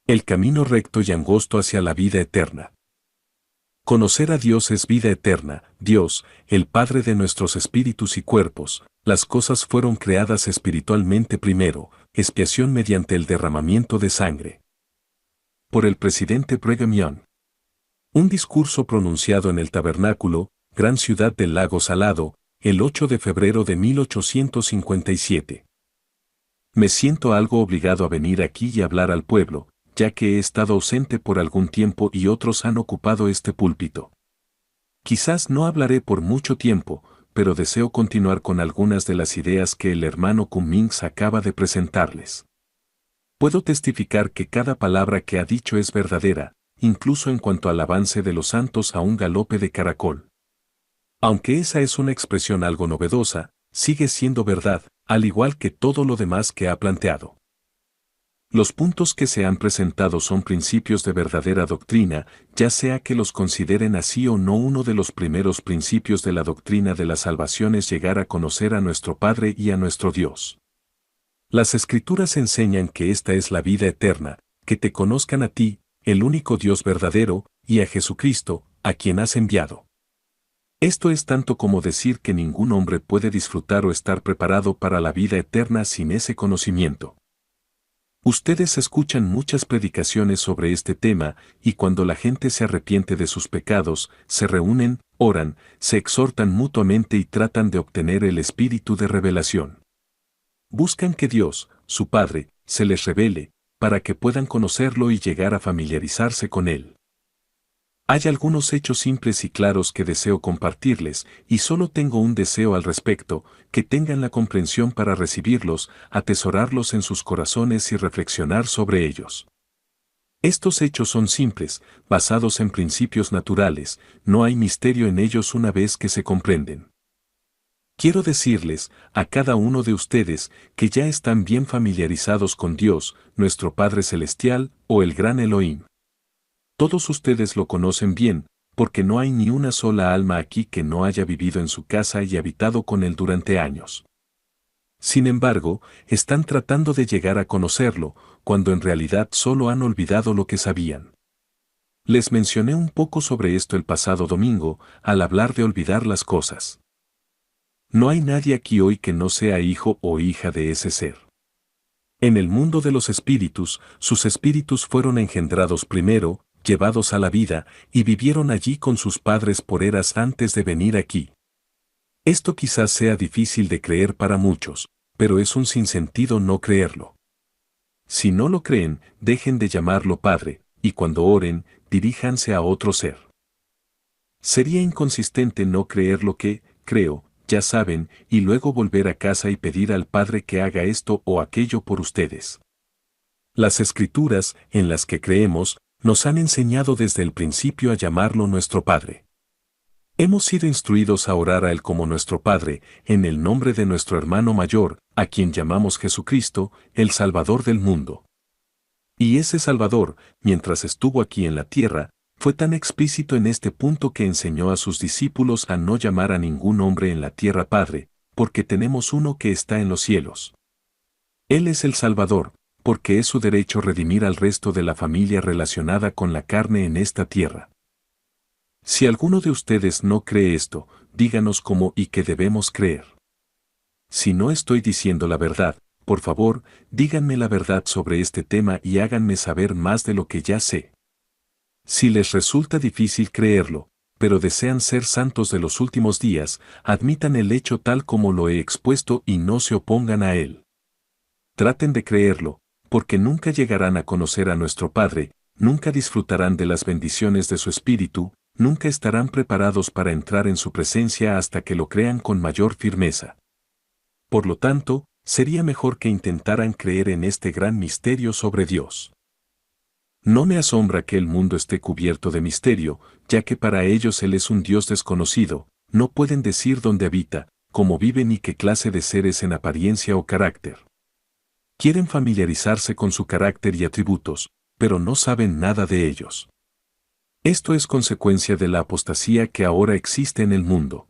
El camino recto y angosto hacia la vida eterna. Conocer a Dios es vida eterna. Dios, el Padre de nuestros espíritus y cuerpos, las cosas fueron creadas espiritualmente primero, expiación mediante el derramamiento de sangre. Por el presidente Brigham Young. Un discurso pronunciado en el Tabernáculo, Gran Ciudad del Lago Salado, el 8 de febrero de 1857. Me siento algo obligado a venir aquí y hablar al pueblo, ya que he estado ausente por algún tiempo y otros han ocupado este púlpito. Quizás no hablaré por mucho tiempo, pero deseo continuar con algunas de las ideas que el hermano Cummings acaba de presentarles. Puedo testificar que cada palabra que ha dicho es verdadera, incluso en cuanto al avance de los santos a un galope de caracol. Aunque esa es una expresión algo novedosa, sigue siendo verdad, al igual que todo lo demás que ha planteado. Los puntos que se han presentado son principios de verdadera doctrina, ya sea que los consideren así o no. Uno de los primeros principios de la doctrina de la salvación es llegar a conocer a nuestro Padre y a nuestro Dios. Las Escrituras enseñan que esta es la vida eterna, que te conozcan a ti, el único Dios verdadero, y a Jesucristo, a quien has enviado. Esto es tanto como decir que ningún hombre puede disfrutar o estar preparado para la vida eterna sin ese conocimiento. Ustedes escuchan muchas predicaciones sobre este tema, y cuando la gente se arrepiente de sus pecados, se reúnen, oran, se exhortan mutuamente y tratan de obtener el espíritu de revelación. Buscan que Dios, su Padre, se les revele, para que puedan conocerlo y llegar a familiarizarse con Él. Hay algunos hechos simples y claros que deseo compartirles, y solo tengo un deseo al respecto, que tengan la comprensión para recibirlos, atesorarlos en sus corazones y reflexionar sobre ellos. Estos hechos son simples, basados en principios naturales, no hay misterio en ellos una vez que se comprenden. Quiero decirles, a cada uno de ustedes, que ya están bien familiarizados con Dios, nuestro Padre Celestial, o el Gran Elohim. Todos ustedes lo conocen bien, porque no hay ni una sola alma aquí que no haya vivido en su casa y habitado con Él durante años. Sin embargo, están tratando de llegar a conocerlo, cuando en realidad solo han olvidado lo que sabían. Les mencioné un poco sobre esto el pasado domingo, al hablar de olvidar las cosas. No hay nadie aquí hoy que no sea hijo o hija de ese ser. En el mundo de los espíritus, sus espíritus fueron engendrados primero, llevados a la vida, y vivieron allí con sus padres por eras antes de venir aquí. Esto quizás sea difícil de creer para muchos, pero es un sinsentido no creerlo. Si no lo creen, dejen de llamarlo Padre, y cuando oren, diríjanse a otro ser. Sería inconsistente no creer lo que, creo, ya saben, y luego volver a casa y pedir al Padre que haga esto o aquello por ustedes. Las Escrituras, en las que creemos, nos han enseñado desde el principio a llamarlo nuestro Padre. Hemos sido instruidos a orar a Él como nuestro Padre, en el nombre de nuestro hermano mayor, a quien llamamos Jesucristo, el Salvador del mundo. Y ese Salvador, mientras estuvo aquí en la tierra, fue tan explícito en este punto que enseñó a sus discípulos a no llamar a ningún hombre en la tierra Padre, porque tenemos uno que está en los cielos. Él es el Salvador, porque es su derecho redimir al resto de la familia relacionada con la carne en esta tierra. Si alguno de ustedes no cree esto, díganos cómo y qué debemos creer. Si no estoy diciendo la verdad, por favor, díganme la verdad sobre este tema y háganme saber más de lo que ya sé. Si les resulta difícil creerlo, pero desean ser santos de los últimos días, admitan el hecho tal como lo he expuesto y no se opongan a él. Traten de creerlo, porque nunca llegarán a conocer a nuestro Padre, nunca disfrutarán de las bendiciones de su Espíritu, nunca estarán preparados para entrar en su presencia hasta que lo crean con mayor firmeza. Por lo tanto, sería mejor que intentaran creer en este gran misterio sobre Dios. No me asombra que el mundo esté cubierto de misterio, ya que para ellos Él es un Dios desconocido, no pueden decir dónde habita, cómo vive ni qué clase de seres en apariencia o carácter. Quieren familiarizarse con su carácter y atributos, pero no saben nada de ellos. Esto es consecuencia de la apostasía que ahora existe en el mundo.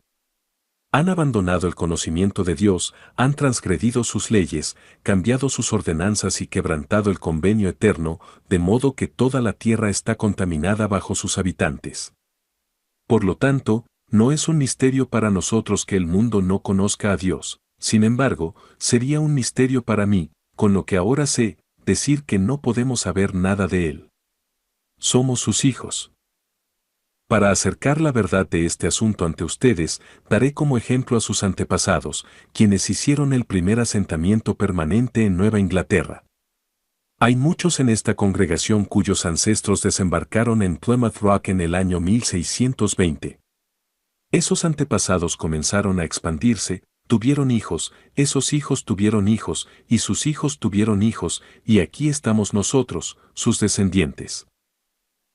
Han abandonado el conocimiento de Dios, han transgredido sus leyes, cambiado sus ordenanzas y quebrantado el convenio eterno, de modo que toda la tierra está contaminada bajo sus habitantes. Por lo tanto, no es un misterio para nosotros que el mundo no conozca a Dios. Sin embargo, sería un misterio para mí, con lo que ahora sé, decir que no podemos saber nada de Él. Somos sus hijos. Para acercar la verdad de este asunto ante ustedes, daré como ejemplo a sus antepasados, quienes hicieron el primer asentamiento permanente en Nueva Inglaterra. Hay muchos en esta congregación cuyos ancestros desembarcaron en Plymouth Rock en el año 1620. Esos antepasados comenzaron a expandirse, tuvieron hijos, esos hijos tuvieron hijos, y sus hijos tuvieron hijos, y aquí estamos nosotros, sus descendientes.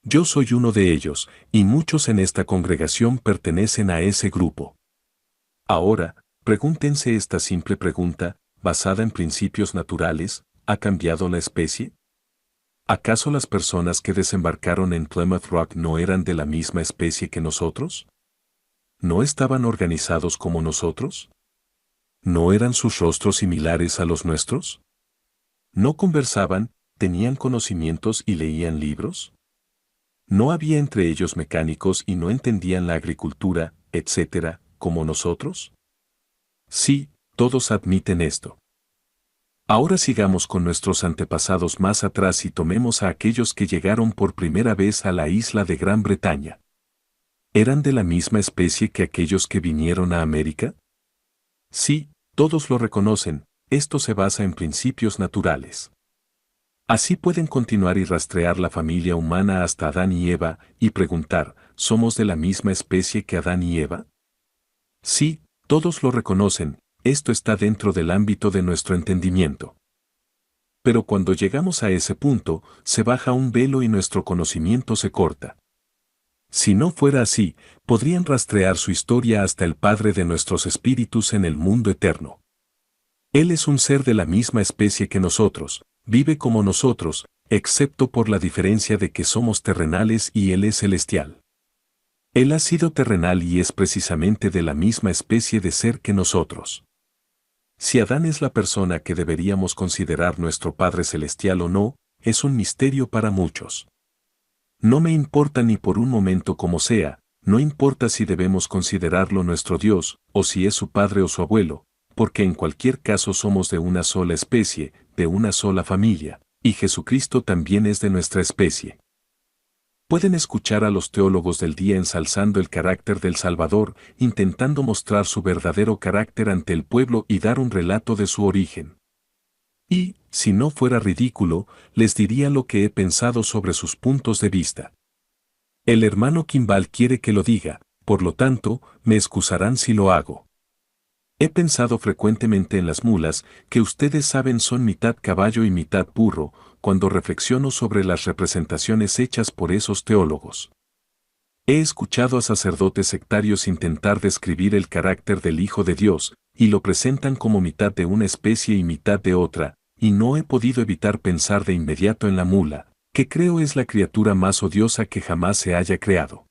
Yo soy uno de ellos, y muchos en esta congregación pertenecen a ese grupo. Ahora, pregúntense esta simple pregunta, basada en principios naturales: ¿ha cambiado la especie? ¿Acaso las personas que desembarcaron en Plymouth Rock no eran de la misma especie que nosotros? ¿No estaban organizados como nosotros? ¿No eran sus rostros similares a los nuestros? ¿No conversaban, tenían conocimientos y leían libros? ¿No había entre ellos mecánicos y no entendían la agricultura, etcétera, como nosotros? Sí, todos admiten esto. Ahora sigamos con nuestros antepasados más atrás y tomemos a aquellos que llegaron por primera vez a la isla de Gran Bretaña. ¿Eran de la misma especie que aquellos que vinieron a América? Sí, todos lo reconocen, esto se basa en principios naturales. Así pueden continuar y rastrear la familia humana hasta Adán y Eva, y preguntar, ¿somos de la misma especie que Adán y Eva? Sí, todos lo reconocen, esto está dentro del ámbito de nuestro entendimiento. Pero cuando llegamos a ese punto, se baja un velo y nuestro conocimiento se corta. Si no fuera así, podrían rastrear su historia hasta el Padre de nuestros espíritus en el mundo eterno. Él es un ser de la misma especie que nosotros, vive como nosotros, excepto por la diferencia de que somos terrenales y Él es celestial. Él ha sido terrenal y es precisamente de la misma especie de ser que nosotros. Si Adán es la persona que deberíamos considerar nuestro Padre Celestial o no, es un misterio para muchos. No me importa ni por un momento como sea, no importa si debemos considerarlo nuestro Dios, o si es su padre o su abuelo, porque en cualquier caso somos de una sola especie, de una sola familia, y Jesucristo también es de nuestra especie. Pueden escuchar a los teólogos del día ensalzando el carácter del Salvador, intentando mostrar su verdadero carácter ante el pueblo y dar un relato de su origen. Y, si no fuera ridículo, les diría lo que he pensado sobre sus puntos de vista. El hermano Kimball quiere que lo diga, por lo tanto, me excusarán si lo hago. He pensado frecuentemente en las mulas, que ustedes saben son mitad caballo y mitad burro, cuando reflexiono sobre las representaciones hechas por esos teólogos. He escuchado a sacerdotes sectarios intentar describir el carácter del Hijo de Dios, y lo presentan como mitad de una especie y mitad de otra, y no he podido evitar pensar de inmediato en la mula, que creo es la criatura más odiosa que jamás se haya creado.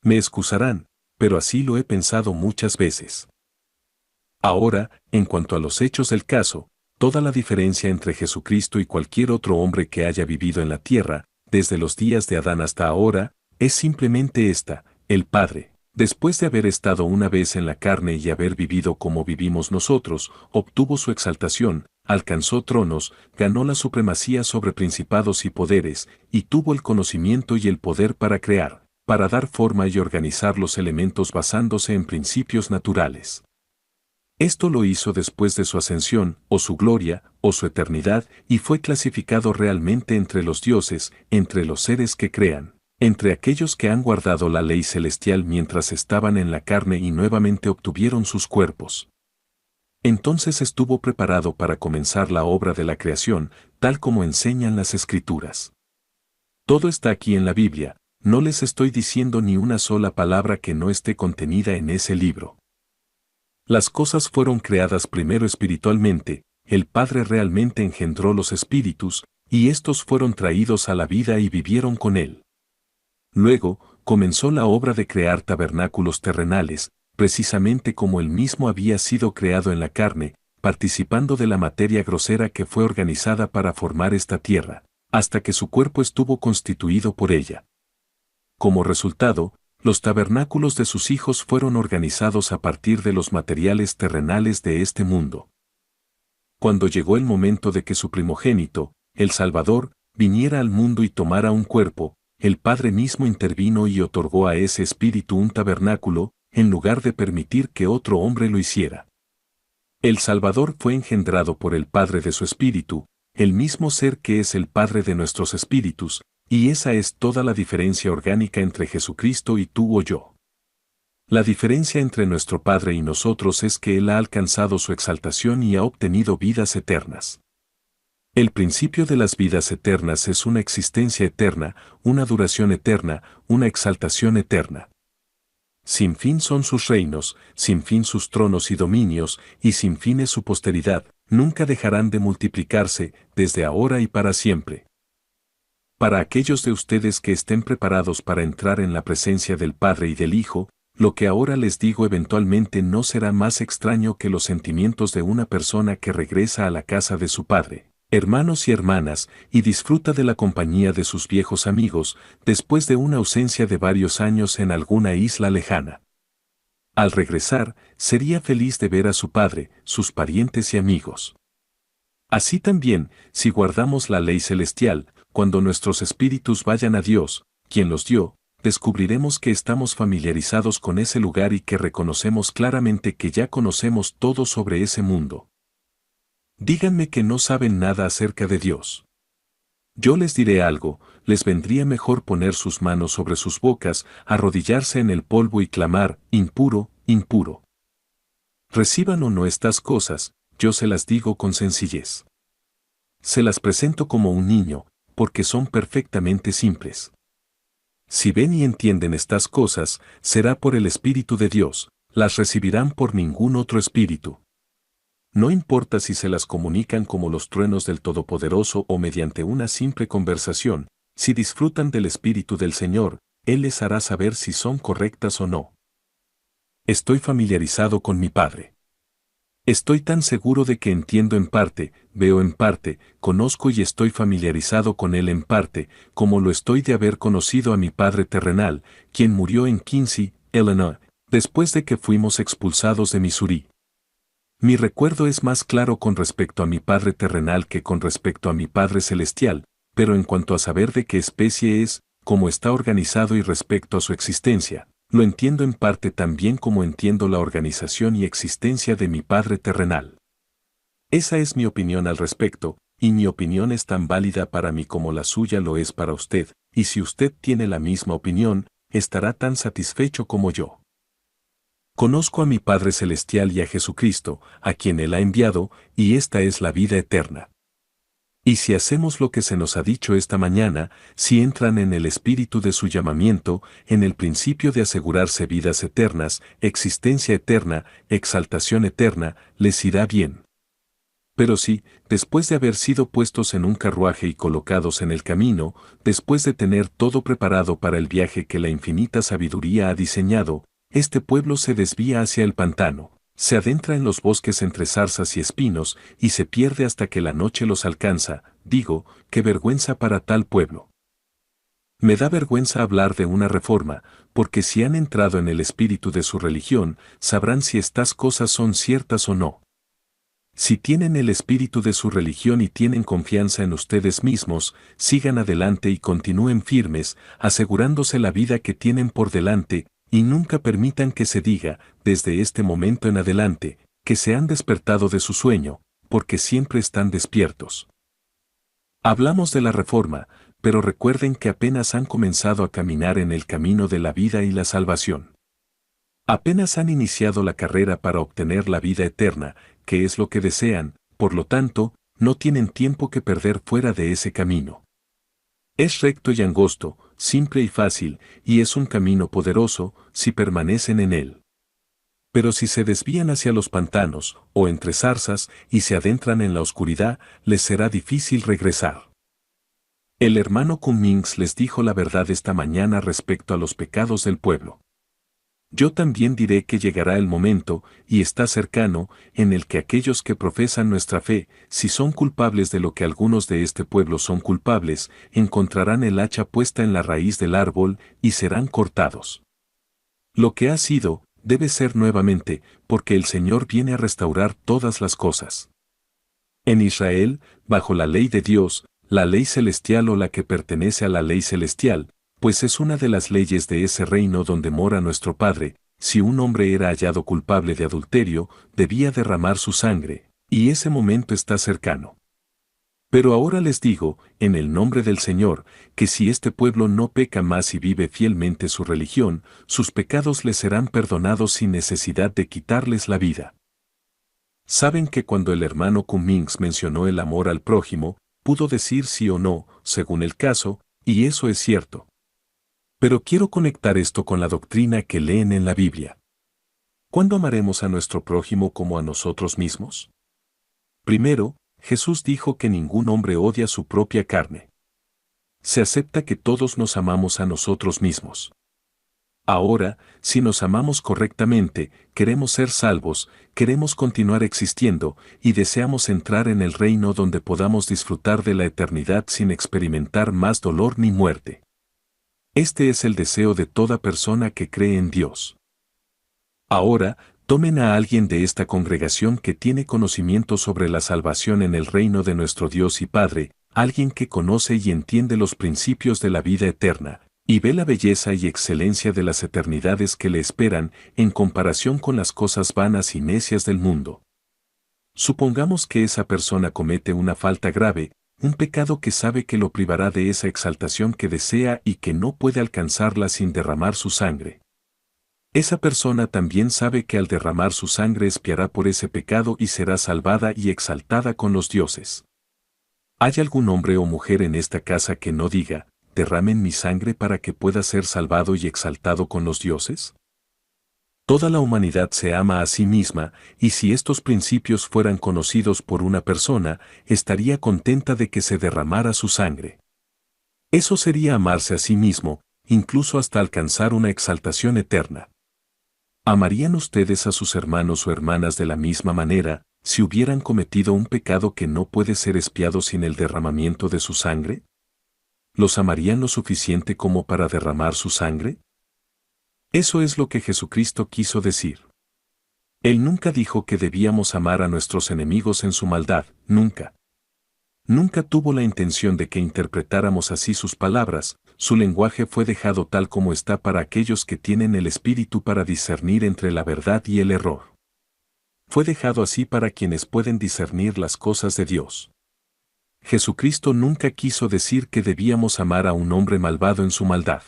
Me excusarán, pero así lo he pensado muchas veces. Ahora, en cuanto a los hechos del caso, toda la diferencia entre Jesucristo y cualquier otro hombre que haya vivido en la tierra, desde los días de Adán hasta ahora, es simplemente esta: el Padre, después de haber estado una vez en la carne y haber vivido como vivimos nosotros, obtuvo su exaltación, alcanzó tronos, ganó la supremacía sobre principados y poderes, y tuvo el conocimiento y el poder para crear, para dar forma y organizar los elementos basándose en principios naturales. Esto lo hizo después de su ascensión, o su gloria, o su eternidad, y fue clasificado realmente entre los dioses, entre los seres que crean, entre aquellos que han guardado la ley celestial mientras estaban en la carne y nuevamente obtuvieron sus cuerpos. Entonces estuvo preparado para comenzar la obra de la creación, tal como enseñan las Escrituras. Todo está aquí en la Biblia, no les estoy diciendo ni una sola palabra que no esté contenida en ese libro. Las cosas fueron creadas primero espiritualmente, el Padre realmente engendró los espíritus, y estos fueron traídos a la vida y vivieron con Él. Luego, comenzó la obra de crear tabernáculos terrenales, precisamente como él mismo había sido creado en la carne, participando de la materia grosera que fue organizada para formar esta tierra, hasta que su cuerpo estuvo constituido por ella. Como resultado, los tabernáculos de sus hijos fueron organizados a partir de los materiales terrenales de este mundo. Cuando llegó el momento de que su primogénito, el Salvador, viniera al mundo y tomara un cuerpo, el Padre mismo intervino y otorgó a ese espíritu un tabernáculo, en lugar de permitir que otro hombre lo hiciera. El Salvador fue engendrado por el Padre de su espíritu, el mismo ser que es el Padre de nuestros espíritus, y esa es toda la diferencia orgánica entre Jesucristo y tú o yo. La diferencia entre nuestro Padre y nosotros es que Él ha alcanzado su exaltación y ha obtenido vidas eternas. El principio de las vidas eternas es una existencia eterna, una duración eterna, una exaltación eterna. Sin fin son sus reinos, sin fin sus tronos y dominios, y sin fin es su posteridad, nunca dejarán de multiplicarse, desde ahora y para siempre. Para aquellos de ustedes que estén preparados para entrar en la presencia del Padre y del Hijo, lo que ahora les digo eventualmente no será más extraño que los sentimientos de una persona que regresa a la casa de su padre, hermanos y hermanas, y disfruta de la compañía de sus viejos amigos, después de una ausencia de varios años en alguna isla lejana. Al regresar, sería feliz de ver a su padre, sus parientes y amigos. Así también, si guardamos la ley celestial, cuando nuestros espíritus vayan a Dios, quien los dio, descubriremos que estamos familiarizados con ese lugar y que reconocemos claramente que ya conocemos todo sobre ese mundo. Díganme que no saben nada acerca de Dios. Yo les diré algo, les vendría mejor poner sus manos sobre sus bocas, arrodillarse en el polvo y clamar, impuro, impuro. Reciban o no estas cosas, yo se las digo con sencillez. Se las presento como un niño, porque son perfectamente simples. Si ven y entienden estas cosas, será por el Espíritu de Dios, las recibirán por ningún otro espíritu. No importa si se las comunican como los truenos del Todopoderoso o mediante una simple conversación, si disfrutan del Espíritu del Señor, Él les hará saber si son correctas o no. Estoy familiarizado con mi Padre. Estoy tan seguro de que entiendo en parte, veo en parte, conozco y estoy familiarizado con Él en parte, como lo estoy de haber conocido a mi Padre terrenal, quien murió en Quincy, Illinois, después de que fuimos expulsados de Missouri. Mi recuerdo es más claro con respecto a mi Padre terrenal que con respecto a mi Padre celestial, pero en cuanto a saber de qué especie es, cómo está organizado y respecto a su existencia, lo entiendo en parte tan bien como entiendo la organización y existencia de mi Padre terrenal. Esa es mi opinión al respecto, y mi opinión es tan válida para mí como la suya lo es para usted, y si usted tiene la misma opinión, estará tan satisfecho como yo. Conozco a mi Padre celestial y a Jesucristo, a quien Él ha enviado, y esta es la vida eterna. Y si hacemos lo que se nos ha dicho esta mañana, si entran en el espíritu de su llamamiento, en el principio de asegurarse vidas eternas, existencia eterna, exaltación eterna, les irá bien. Pero si, después de haber sido puestos en un carruaje y colocados en el camino, después de tener todo preparado para el viaje que la infinita sabiduría ha diseñado, este pueblo se desvía hacia el pantano, se adentra en los bosques entre zarzas y espinos y se pierde hasta que la noche los alcanza, digo, qué vergüenza para tal pueblo. Me da vergüenza hablar de una reforma, porque si han entrado en el espíritu de su religión, sabrán si estas cosas son ciertas o no. Si tienen el espíritu de su religión y tienen confianza en ustedes mismos, sigan adelante y continúen firmes, asegurándose la vida que tienen por delante, y nunca permitan que se diga, desde este momento en adelante, que se han despertado de su sueño, porque siempre están despiertos. Hablamos de la reforma, pero recuerden que apenas han comenzado a caminar en el camino de la vida y la salvación. Apenas han iniciado la carrera para obtener la vida eterna, que es lo que desean, por lo tanto, no tienen tiempo que perder fuera de ese camino. Es recto y angosto, simple y fácil, y es un camino poderoso, si permanecen en él. Pero si se desvían hacia los pantanos, o entre zarzas, y se adentran en la oscuridad, les será difícil regresar. El hermano Cummings les dijo la verdad esta mañana respecto a los pecados del pueblo. Yo también diré que llegará el momento, y está cercano, en el que aquellos que profesan nuestra fe, si son culpables de lo que algunos de este pueblo son culpables, encontrarán el hacha puesta en la raíz del árbol, y serán cortados. Lo que ha sido, debe ser nuevamente, porque el Señor viene a restaurar todas las cosas. En Israel, bajo la ley de Dios, la ley celestial o la que pertenece a la ley celestial, pues es una de las leyes de ese reino donde mora nuestro Padre, si un hombre era hallado culpable de adulterio, debía derramar su sangre, y ese momento está cercano. Pero ahora les digo, en el nombre del Señor, que si este pueblo no peca más y vive fielmente su religión, sus pecados les serán perdonados sin necesidad de quitarles la vida. Saben que cuando el hermano Cummings mencionó el amor al prójimo, pudo decir sí o no, según el caso, y eso es cierto. Pero quiero conectar esto con la doctrina que leen en la Biblia. ¿Cuándo amaremos a nuestro prójimo como a nosotros mismos? Primero, Jesús dijo que ningún hombre odia su propia carne. Se acepta que todos nos amamos a nosotros mismos. Ahora, si nos amamos correctamente, queremos ser salvos, queremos continuar existiendo, y deseamos entrar en el reino donde podamos disfrutar de la eternidad sin experimentar más dolor ni muerte. Este es el deseo de toda persona que cree en Dios. Ahora, tomen a alguien de esta congregación que tiene conocimiento sobre la salvación en el reino de nuestro Dios y Padre, alguien que conoce y entiende los principios de la vida eterna, y ve la belleza y excelencia de las eternidades que le esperan en comparación con las cosas vanas y necias del mundo. Supongamos que esa persona comete una falta grave, un pecado que sabe que lo privará de esa exaltación que desea y que no puede alcanzarla sin derramar su sangre. Esa persona también sabe que al derramar su sangre expiará por ese pecado y será salvada y exaltada con los dioses. ¿Hay algún hombre o mujer en esta casa que no diga, derramen mi sangre para que pueda ser salvado y exaltado con los dioses? Toda la humanidad se ama a sí misma, y si estos principios fueran conocidos por una persona, estaría contenta de que se derramara su sangre. Eso sería amarse a sí mismo, incluso hasta alcanzar una exaltación eterna. ¿Amarían ustedes a sus hermanos o hermanas de la misma manera, si hubieran cometido un pecado que no puede ser expiado sin el derramamiento de su sangre? ¿Los amarían lo suficiente como para derramar su sangre? Eso es lo que Jesucristo quiso decir. Él nunca dijo que debíamos amar a nuestros enemigos en su maldad, nunca. Nunca tuvo la intención de que interpretáramos así sus palabras, su lenguaje fue dejado tal como está para aquellos que tienen el espíritu para discernir entre la verdad y el error. Fue dejado así para quienes pueden discernir las cosas de Dios. Jesucristo nunca quiso decir que debíamos amar a un hombre malvado en su maldad.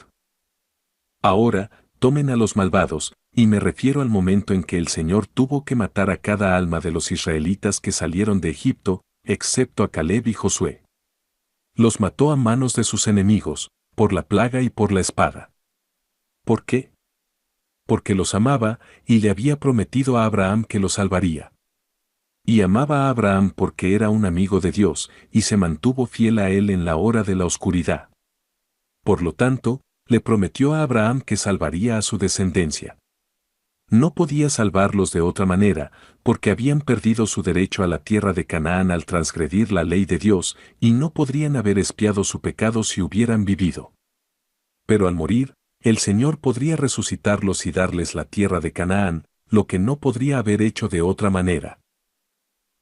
Ahora, tomen a los malvados, y me refiero al momento en que el Señor tuvo que matar a cada alma de los israelitas que salieron de Egipto, excepto a Caleb y Josué. Los mató a manos de sus enemigos, por la plaga y por la espada. ¿Por qué? Porque los amaba, y le había prometido a Abraham que los salvaría. Y amaba a Abraham porque era un amigo de Dios, y se mantuvo fiel a él en la hora de la oscuridad. Por lo tanto, le prometió a Abraham que salvaría a su descendencia. No podía salvarlos de otra manera, porque habían perdido su derecho a la tierra de Canaán al transgredir la ley de Dios, y no podrían haber expiado su pecado si hubieran vivido. Pero al morir, el Señor podría resucitarlos y darles la tierra de Canaán, lo que no podría haber hecho de otra manera.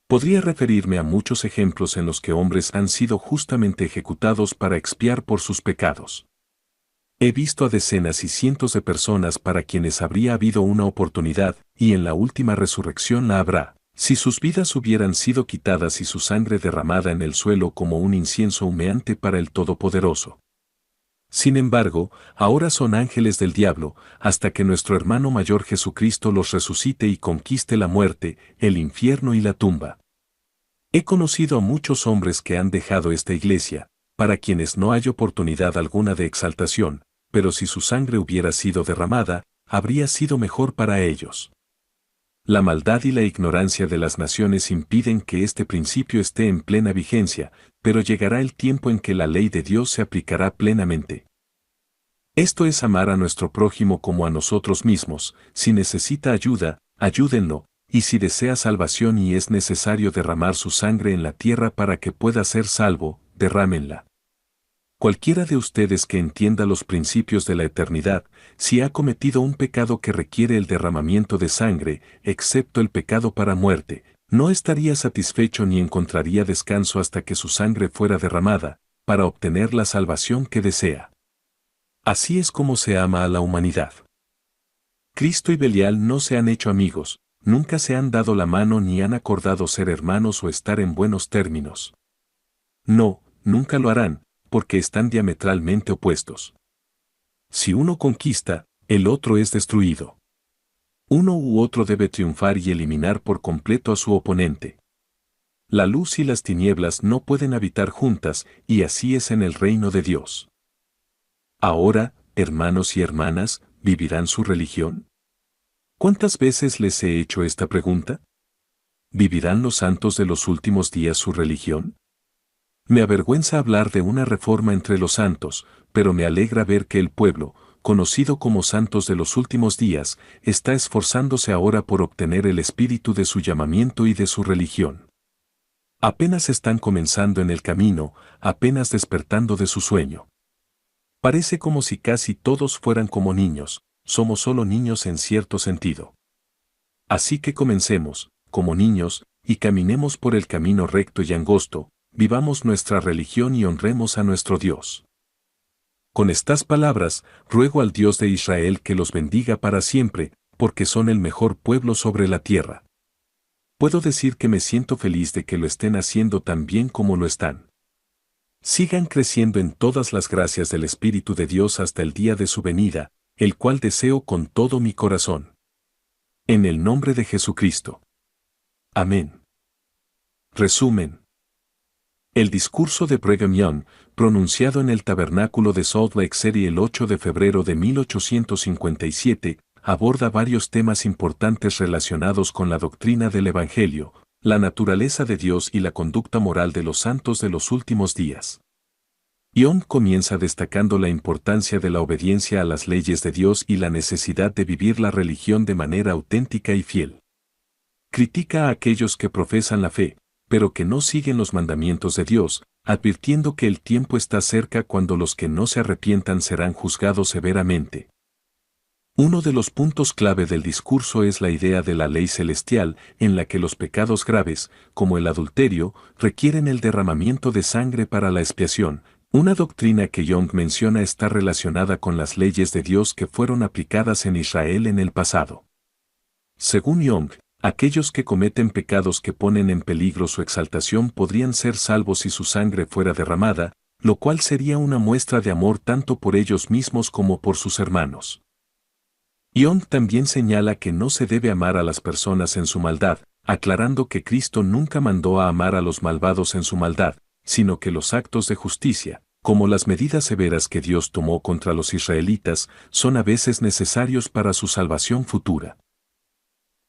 Podría referirme a muchos ejemplos en los que hombres han sido justamente ejecutados para expiar por sus pecados. He visto a decenas y cientos de personas para quienes habría habido una oportunidad, y en la última resurrección la habrá, si sus vidas hubieran sido quitadas y su sangre derramada en el suelo como un incienso humeante para el Todopoderoso. Sin embargo, ahora son ángeles del diablo, hasta que nuestro hermano mayor Jesucristo los resucite y conquiste la muerte, el infierno y la tumba. He conocido a muchos hombres que han dejado esta iglesia, para quienes no hay oportunidad alguna de exaltación, pero si su sangre hubiera sido derramada, habría sido mejor para ellos. La maldad y la ignorancia de las naciones impiden que este principio esté en plena vigencia, pero llegará el tiempo en que la ley de Dios se aplicará plenamente. Esto es amar a nuestro prójimo como a nosotros mismos. Si necesita ayuda, ayúdenlo, y si desea salvación y es necesario derramar su sangre en la tierra para que pueda ser salvo, derrámenla. Cualquiera de ustedes que entienda los principios de la eternidad, si ha cometido un pecado que requiere el derramamiento de sangre, excepto el pecado para muerte, no estaría satisfecho ni encontraría descanso hasta que su sangre fuera derramada, para obtener la salvación que desea. Así es como se ama a la humanidad. Cristo y Belial no se han hecho amigos, nunca se han dado la mano ni han acordado ser hermanos o estar en buenos términos. No, nunca lo harán, porque están diametralmente opuestos. Si uno conquista, el otro es destruido. Uno u otro debe triunfar y eliminar por completo a su oponente. La luz y las tinieblas no pueden habitar juntas, y así es en el reino de Dios. Ahora, hermanos y hermanas, ¿vivirán su religión? ¿Cuántas veces les he hecho esta pregunta? ¿Vivirán los santos de los últimos días su religión? Me avergüenza hablar de una reforma entre los santos, pero me alegra ver que el pueblo, conocido como santos de los últimos días, está esforzándose ahora por obtener el espíritu de su llamamiento y de su religión. Apenas están comenzando en el camino, apenas despertando de su sueño. Parece como si casi todos fueran como niños, somos solo niños en cierto sentido. Así que comencemos, como niños, y caminemos por el camino recto y angosto, vivamos nuestra religión y honremos a nuestro Dios. Con estas palabras, ruego al Dios de Israel que los bendiga para siempre, porque son el mejor pueblo sobre la tierra. Puedo decir que me siento feliz de que lo estén haciendo tan bien como lo están. Sigan creciendo en todas las gracias del Espíritu de Dios hasta el día de su venida, el cual deseo con todo mi corazón. En el nombre de Jesucristo. Amén. Resumen. El discurso de Brigham Young, pronunciado en el tabernáculo de Salt Lake City el 8 de febrero de 1857, aborda varios temas importantes relacionados con la doctrina del Evangelio, la naturaleza de Dios y la conducta moral de los santos de los últimos días. Young comienza destacando la importancia de la obediencia a las leyes de Dios y la necesidad de vivir la religión de manera auténtica y fiel. Critica a aquellos que profesan la fe, pero que no siguen los mandamientos de Dios, advirtiendo que el tiempo está cerca cuando los que no se arrepientan serán juzgados severamente. Uno de los puntos clave del discurso es la idea de la ley celestial, en la que los pecados graves, como el adulterio, requieren el derramamiento de sangre para la expiación. Una doctrina que Young menciona está relacionada con las leyes de Dios que fueron aplicadas en Israel en el pasado. Según Young, aquellos que cometen pecados que ponen en peligro su exaltación podrían ser salvos si su sangre fuera derramada, lo cual sería una muestra de amor tanto por ellos mismos como por sus hermanos. Young también señala que no se debe amar a las personas en su maldad, aclarando que Cristo nunca mandó a amar a los malvados en su maldad, sino que los actos de justicia, como las medidas severas que Dios tomó contra los israelitas, son a veces necesarios para su salvación futura.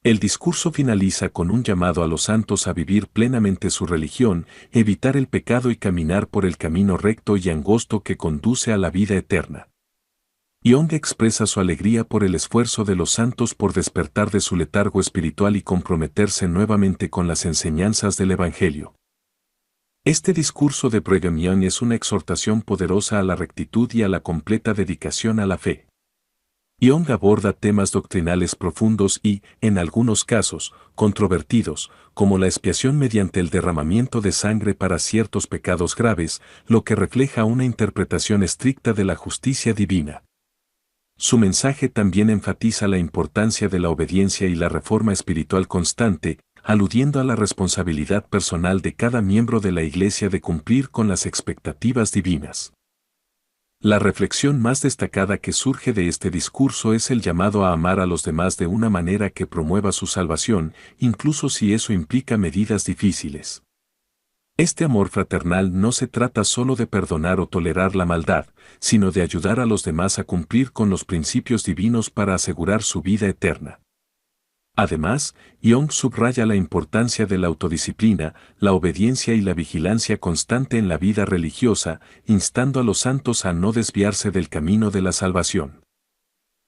El discurso finaliza con un llamado a los santos a vivir plenamente su religión, evitar el pecado y caminar por el camino recto y angosto que conduce a la vida eterna. Young expresa su alegría por el esfuerzo de los santos por despertar de su letargo espiritual y comprometerse nuevamente con las enseñanzas del Evangelio. Este discurso de Brigham Young es una exhortación poderosa a la rectitud y a la completa dedicación a la fe. Young aborda temas doctrinales profundos y, en algunos casos, controvertidos, como la expiación mediante el derramamiento de sangre para ciertos pecados graves, lo que refleja una interpretación estricta de la justicia divina. Su mensaje también enfatiza la importancia de la obediencia y la reforma espiritual constante, aludiendo a la responsabilidad personal de cada miembro de la Iglesia de cumplir con las expectativas divinas. La reflexión más destacada que surge de este discurso es el llamado a amar a los demás de una manera que promueva su salvación, incluso si eso implica medidas difíciles. Este amor fraternal no se trata solo de perdonar o tolerar la maldad, sino de ayudar a los demás a cumplir con los principios divinos para asegurar su vida eterna. Además, Young subraya la importancia de la autodisciplina, la obediencia y la vigilancia constante en la vida religiosa, instando a los santos a no desviarse del camino de la salvación.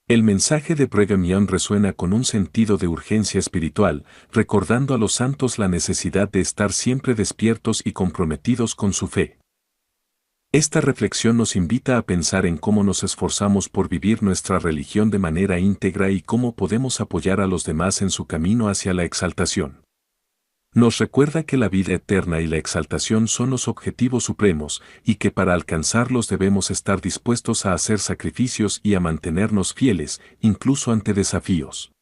El mensaje de Brigham Young resuena con un sentido de urgencia espiritual, recordando a los santos la necesidad de estar siempre despiertos y comprometidos con su fe. Esta reflexión nos invita a pensar en cómo nos esforzamos por vivir nuestra religión de manera íntegra y cómo podemos apoyar a los demás en su camino hacia la exaltación. Nos recuerda que la vida eterna y la exaltación son los objetivos supremos y que para alcanzarlos debemos estar dispuestos a hacer sacrificios y a mantenernos fieles, incluso ante desafíos.